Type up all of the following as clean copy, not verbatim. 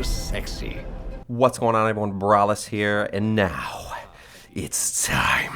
sexy. What's going on, everyone? Brawless here, and now it's time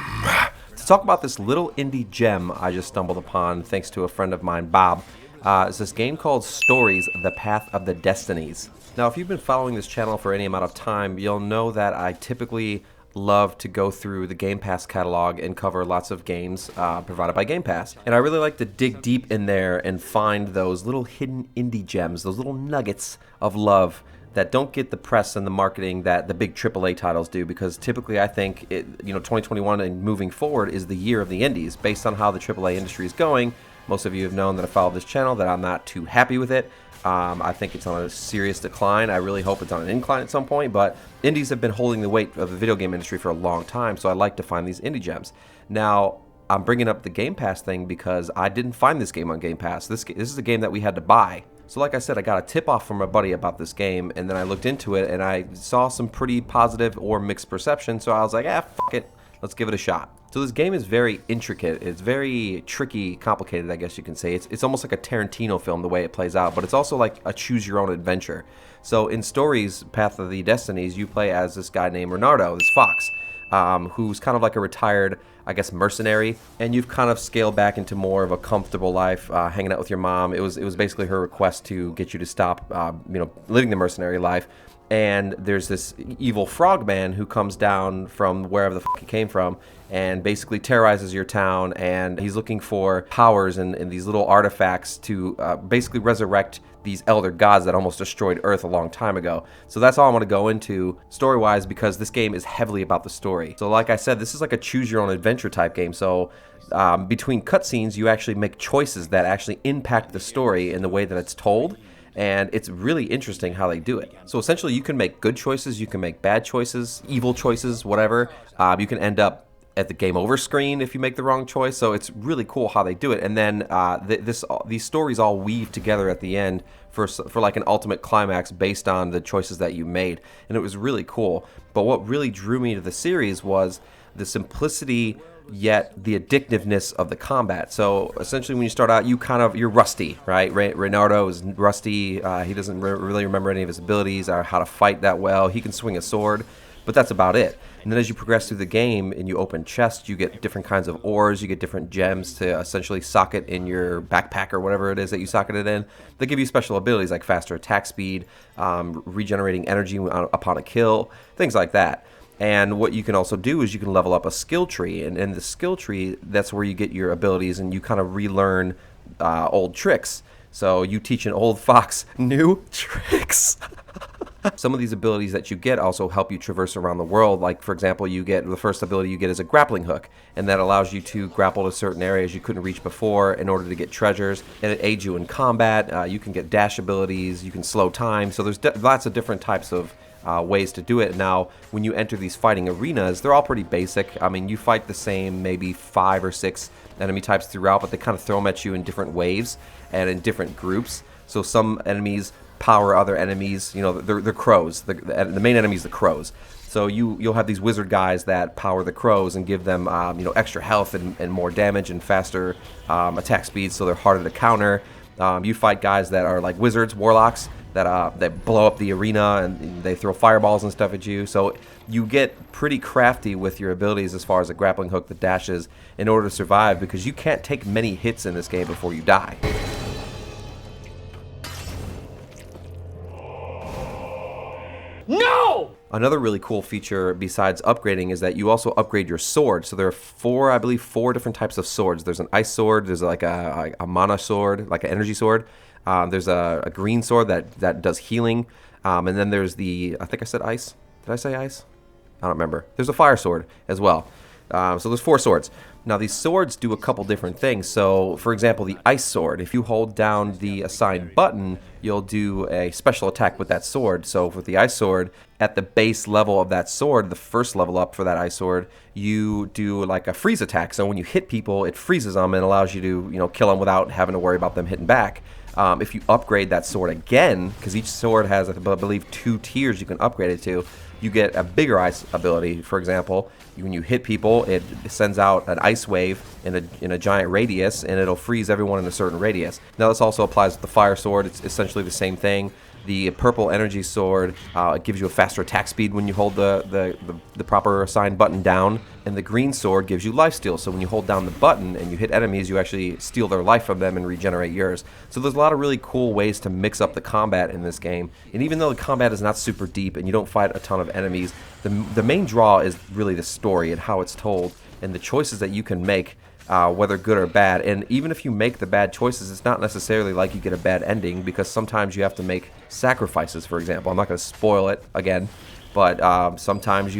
to talk about this little indie gem I just stumbled upon thanks to a friend of mine, Bob. It's this game called Stories, The Path of the Destinies. Now, if you've been following this channel for any amount of time, you'll know that I typically love to go through the Game Pass catalog and cover lots of games provided by Game Pass. And I really like to dig deep in there and find those little hidden indie gems, those little nuggets of love that don't get the press and the marketing that the big AAA titles do, because typically I think 2021 and moving forward is the year of the indies. Based on how the AAA industry is going, most of you have known that I follow this channel, that I'm not too happy with it. I think it's on a serious decline. I really hope it's on an incline at some point, but indies have been holding the weight of the video game industry for a long time, so I like to find these indie gems. Now, I'm bringing up the Game Pass thing because I didn't find this game on Game Pass. This is a game that we had to buy. So like I said, I got a tip-off from a buddy about this game, and then I looked into it, and I saw some pretty positive or mixed perception, so I was like, fuck it, let's give it a shot. So this game is very intricate. It's very tricky, complicated, I guess you can say. It's almost like a Tarantino film, the way it plays out, but it's also like a choose-your-own-adventure. So in Stories, Path of the Destinies, you play as this guy named Renardo, this fox, who's kind of like a retired, I guess, mercenary, and you've kind of scaled back into more of a comfortable life, hanging out with your mom. It was basically her request to get you to stop, living the mercenary life. And there's this evil frogman who comes down from wherever the fuck he came from and basically terrorizes your town, and he's looking for powers and these little artifacts to basically resurrect these elder gods that almost destroyed Earth a long time ago. So that's all I want to go into story-wise, because this game is heavily about the story. So like I said, this is like a choose-your-own-adventure type game. So between cutscenes, you actually make choices that actually impact the story in the way that it's told. And it's really interesting how they do it. So essentially, you can make good choices, you can make bad choices, evil choices, whatever. You can end up at the game over screen if you make the wrong choice. So it's really cool how they do it. And then these stories all weave together at the end for like an ultimate climax based on the choices that you made. And it was really cool. But what really drew me to the series was the simplicity, yet the addictiveness of the combat. So essentially, when you start out, you're rusty, right? Renardo is rusty. He doesn't really remember any of his abilities or how to fight that well. He can swing a sword, but that's about it. And then as you progress through the game and you open chests, you get different kinds of ores, you get different gems to essentially socket in your backpack or whatever it is that you socket it in. They give you special abilities like faster attack speed, regenerating energy upon a kill, things like that. And what you can also do is you can level up a skill tree, and in the skill tree, that's where you get your abilities and you kind of relearn old tricks. So you teach an old fox new tricks. Some of these abilities that you get also help you traverse around the world. Like, for example, the first ability you get is a grappling hook, and that allows you to grapple to certain areas you couldn't reach before in order to get treasures, and it aids you in combat. You can get dash abilities, you can slow time, so there's lots of different types of ways to do it. Now, when you enter these fighting arenas, they're all pretty basic. I mean, you fight the same maybe 5 or 6 enemy types throughout, but they kind of throw them at you in different waves and in different groups. So some enemies power other enemies. They're crows. The main enemy is the crows. So you'll have these wizard guys that power the crows and give them extra health and more damage and faster attack speed, so they're harder to counter. You fight guys that are like wizards, warlocks, that blow up the arena and they throw fireballs and stuff at you. So you get pretty crafty with your abilities as far as the grappling hook, the dashes, in order to survive, because you can't take many hits in this game before you die. No! Another really cool feature besides upgrading is that you also upgrade your sword. So there are I believe four different types of swords. There's an ice sword, there's like a mana sword, like an energy sword. There's a green sword that does healing. And then there's I think I said ice. Did I say ice? I don't remember. There's a fire sword as well. So there's 4 swords. Now these swords do a couple different things. So for example, the ice sword, if you hold down the assigned button, you'll do a special attack with that sword. So with the ice sword, at the base level of that sword, the first level up for that ice sword, you do like a freeze attack. So when you hit people, it freezes them and allows you to kill them without having to worry about them hitting back. If you upgrade that sword again, because each sword has, I believe, 2 tiers you can upgrade it to, you get a bigger ice ability. For example, when you hit people, it sends out an ice wave in a giant radius, and it'll freeze everyone in a certain radius. Now this also applies with the fire sword. It's essentially the same thing. The purple energy sword, it gives you a faster attack speed when you hold the proper assigned button down. And the green sword gives you lifesteal, so when you hold down the button and you hit enemies, you actually steal their life from them and regenerate yours. So there's a lot of really cool ways to mix up the combat in this game. And even though the combat is not super deep and you don't fight a ton of enemies, the main draw is really the story and how it's told and the choices that you can make. Whether good or bad, and even if you make the bad choices, it's not necessarily like you get a bad ending, because sometimes you have to make sacrifices. For example, I'm not going to spoil it again, but sometimes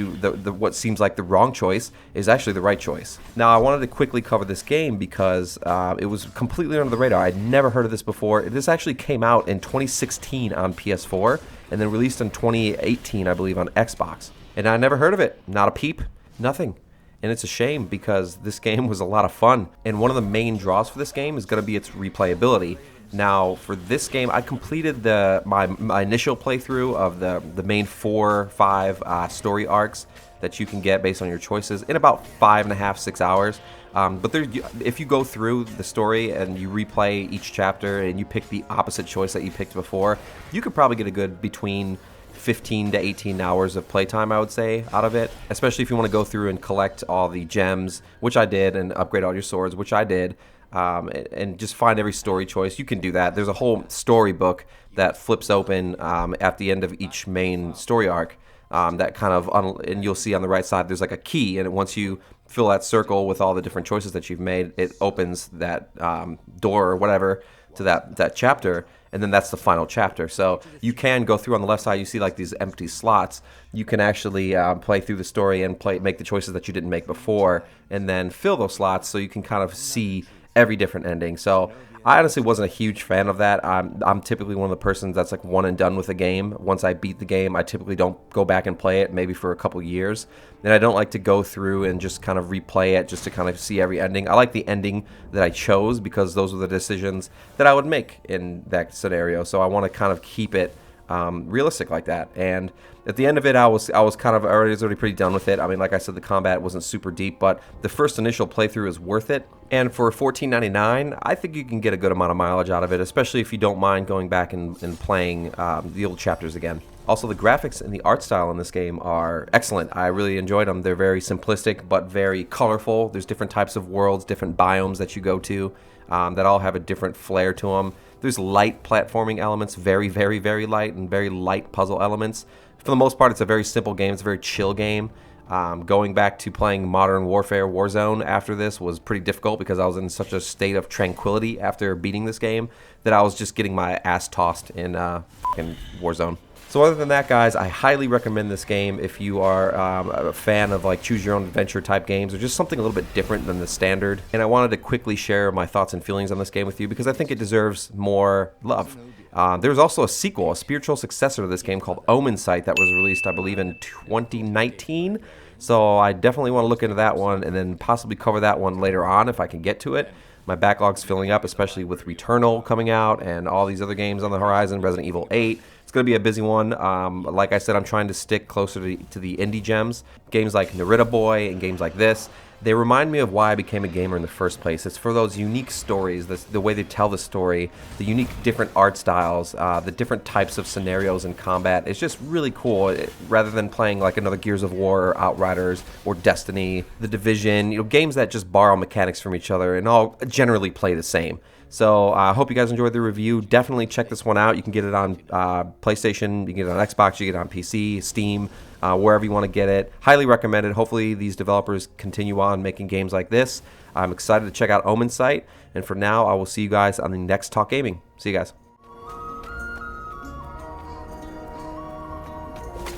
what seems like the wrong choice is actually the right choice. Now, I wanted to quickly cover this game because it was completely under the radar. I'd never heard of this before. This actually came out in 2016 on PS4 and then released in 2018, I believe, on Xbox. And I never heard of it. Not a peep. Nothing. And it's a shame because this game was a lot of fun. And one of the main draws for this game is going to be its replayability. Now, for this game, I completed my initial playthrough of the main 4 or 5 story arcs that you can get based on your choices in about 5.5, 6 hours. But if you go through the story and you replay each chapter and you pick the opposite choice that you picked before, you could probably get a good between 15 to 18 hours of playtime, I would say, out of it, especially if you want to go through and collect all the gems, which I did, and upgrade all your swords, which I did, and just find every story choice. You can do that. There's a whole storybook that flips open at the end of each main story arc that kind of, and you'll see on the right side there's like a key, and once you fill that circle with all the different choices that you've made, it opens that door or whatever to that chapter, and then that's the final chapter. So you can go through on the left side, you see like these empty slots. You can actually play through the story and make the choices that you didn't make before, and then fill those slots so you can kind of see every different ending. So I honestly wasn't a huge fan of that. I'm typically one of the persons that's like one and done with a game. Once I beat the game, I typically don't go back and play it maybe for a couple years. And I don't like to go through and just kind of replay it just to kind of see every ending. I like the ending that I chose because those were the decisions that I would make in that scenario. So I want to kind of keep it realistic like that. And at the end of it, I was kind of already pretty done with it. I mean, like I said, the combat wasn't super deep, but the first initial playthrough is worth it. And for $14.99, I think you can get a good amount of mileage out of it, especially if you don't mind going back and playing the old chapters again. Also, the graphics and the art style in this game are excellent. I really enjoyed them. They're very simplistic, but very colorful. There's different types of worlds, different biomes that you go to that all have a different flair to them. There's light platforming elements, very, very, very light, and very light puzzle elements. For the most part, it's a very simple game. It's a very chill game. Going back to playing Modern Warfare Warzone after this was pretty difficult because I was in such a state of tranquility after beating this game that I was just getting my ass tossed in Warzone. So other than that, guys, I highly recommend this game if you are a fan of like choose your own adventure type games or just something a little bit different than the standard. And I wanted to quickly share my thoughts and feelings on this game with you because I think it deserves more love. There's also a sequel, a spiritual successor to this game called Omen Sight that was released, I believe, in 2019. So I definitely want to look into that one and then possibly cover that one later on if I can get to it. My backlog's filling up, especially with Returnal coming out and all these other games on the horizon, Resident Evil 8. It's going to be a busy one. Like I said, I'm trying to stick closer to the indie gems. Games like Narita Boy and games like this, they remind me of why I became a gamer in the first place. It's for those unique stories, the way they tell the story, the unique different art styles, the different types of scenarios in combat. It's just really cool rather than playing like another Gears of War or Outriders or Destiny, The Division, games that just borrow mechanics from each other and all generally play the same. So I hope you guys enjoyed the review. Definitely check this one out. You can get it on PlayStation, you can get it on Xbox, you can get it on PC, Steam, wherever you want to get it. Highly recommended. Hopefully these developers continue on making games like this. I'm excited to check out Omen Sight. And for now, I will see you guys on the next Talk Gaming. See you guys.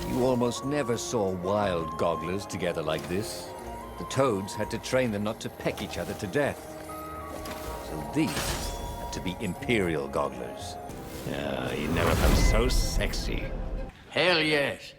You almost never saw wild gogglers together like this. The toads had to train them not to peck each other to death. So these had to be Imperial gogglers. You never felt so sexy. Hell yes.